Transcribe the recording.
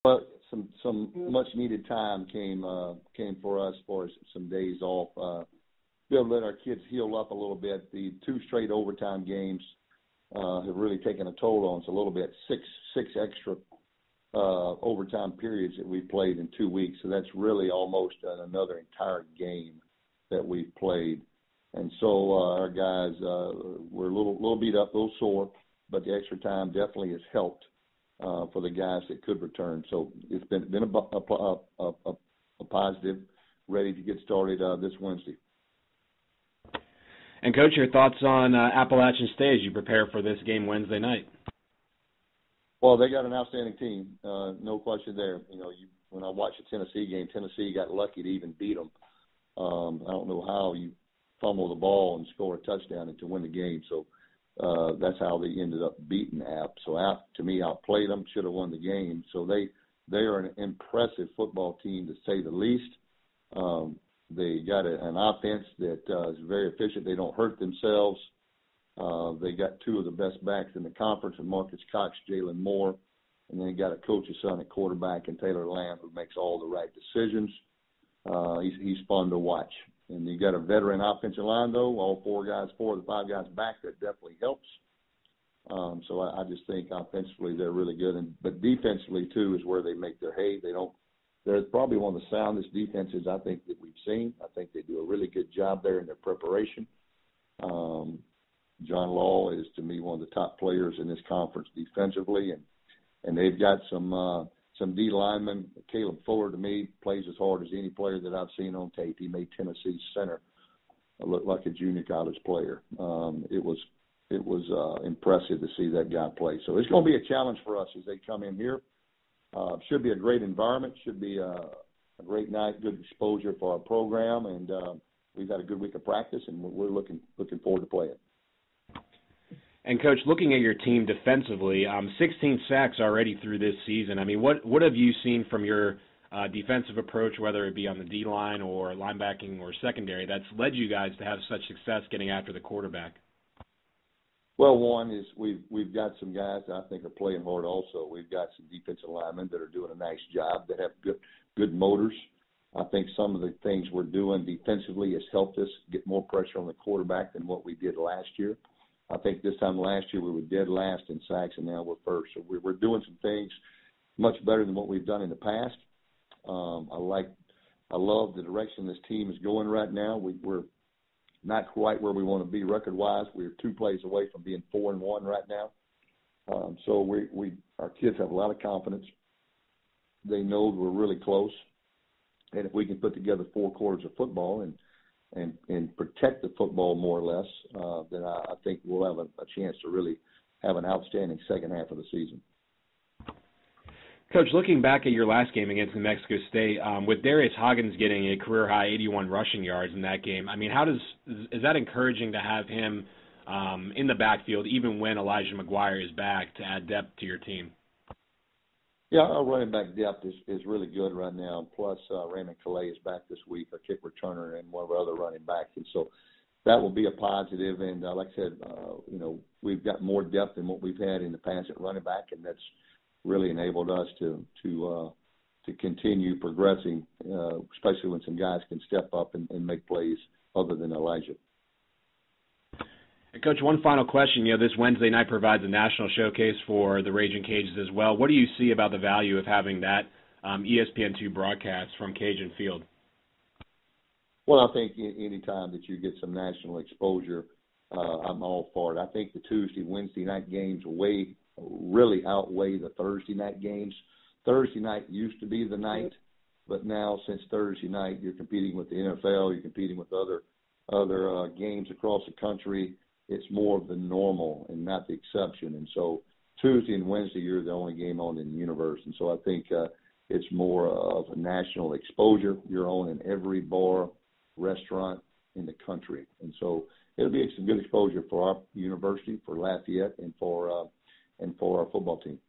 But some much needed time came for us for some days off. Be able to let our kids heal up a little bit. The 2 straight overtime games have really taken a toll on us a little bit. Six extra overtime periods that we played in 2 weeks. So that's really almost another entire game that we've played. And so our guys were a little beat up, a little sore, but the extra time definitely has helped for the guys that could return. So it's been a positive, ready to get started this Wednesday. And, Coach, your thoughts on Appalachian State as you prepare for this game Wednesday night? Well, they got an outstanding team, no question there. When I watched the Tennessee game, Tennessee got lucky to even beat them. I don't know how you fumble the ball and score a touchdown and to win the game. So that's how they ended up beating App. So App, to me, outplayed them, should have won the game. So they are an impressive football team, to say the least. They got an offense that is very efficient. They don't hurt themselves. They got 2 of the best backs in the conference, and Marcus Cox, Jalen Moore, and then they got a coach's son at quarterback, and Taylor Lamb, who makes all the right decisions. He's fun to watch. And you got a veteran offensive line, though. All 4 of the 5 guys back. That definitely helps. So I just think offensively they're really good, but defensively too is where they make their hay. They're probably one of the soundest defenses I think that we've seen. I think they do a really good job there in their preparation. John Law is, to me, one of the top players in this conference defensively, and they've got some D linemen. Caleb Fuller, to me, plays as hard as any player that I've seen on tape. He made Tennessee's center look like a junior college player. It was impressive to see that guy play. So it's going to be a challenge for us as they come in here. Should be a great environment. Should be a great night, good exposure for our program, and we've had a good week of practice, and we're looking forward to playing. And, Coach, looking at your team defensively, 16 sacks already through this season. I mean, what have you seen from your defensive approach, whether it be on the D-line or linebacking or secondary, that's led you guys to have such success getting after the quarterback? Well, one is we've got some guys that I think are playing hard also. We've got some defensive linemen that are doing a nice job, that have good motors. I think some of the things we're doing defensively has helped us get more pressure on the quarterback than what we did last year. I think this time last year we were dead last in sacks, and now we're first. So we're doing some things much better than what we've done in the past. I love the direction this team is going right now. We're not quite where we want to be record-wise. We're 2 plays away from being 4-1 right now. So our kids have a lot of confidence. They know we're really close, and if we can put together 4 quarters of football and protect the football more or less, then I think we'll have a chance to really have an outstanding second half of the season. Coach, looking back at your last game against New Mexico State, with Darius Hoggins getting a career-high 81 rushing yards in that game, I mean, is that encouraging to have him in the backfield even when Elijah McGuire is back to add depth to your team? Yeah, our running back depth is really good right now. Plus, Raymond Calais is back this week, our kick returner, and one of our other running backs. And so that will be a positive. And like I said, we've got more depth than what we've had in the past at running back, and that's really enabled us to continue progressing, especially when some guys can step up and make plays other than Elijah. And Coach, one final question. This Wednesday night provides a national showcase for the Raging Cajuns as well. What do you see about the value of having that ESPN2 broadcast from Cajun Field? Well, I think any time that you get some national exposure, I'm all for it. I think the Tuesday, Wednesday night games really outweigh the Thursday night games. Thursday night used to be the night, but now since Thursday night you're competing with the NFL, you're competing with other games across the country. It's more of the normal and not the exception. And so Tuesday and Wednesday you're the only game on in the universe. And so I think it's more of a national exposure. You're on in every bar, restaurant in the country. And so it'll be some good exposure for our university, for Lafayette, and for our football team.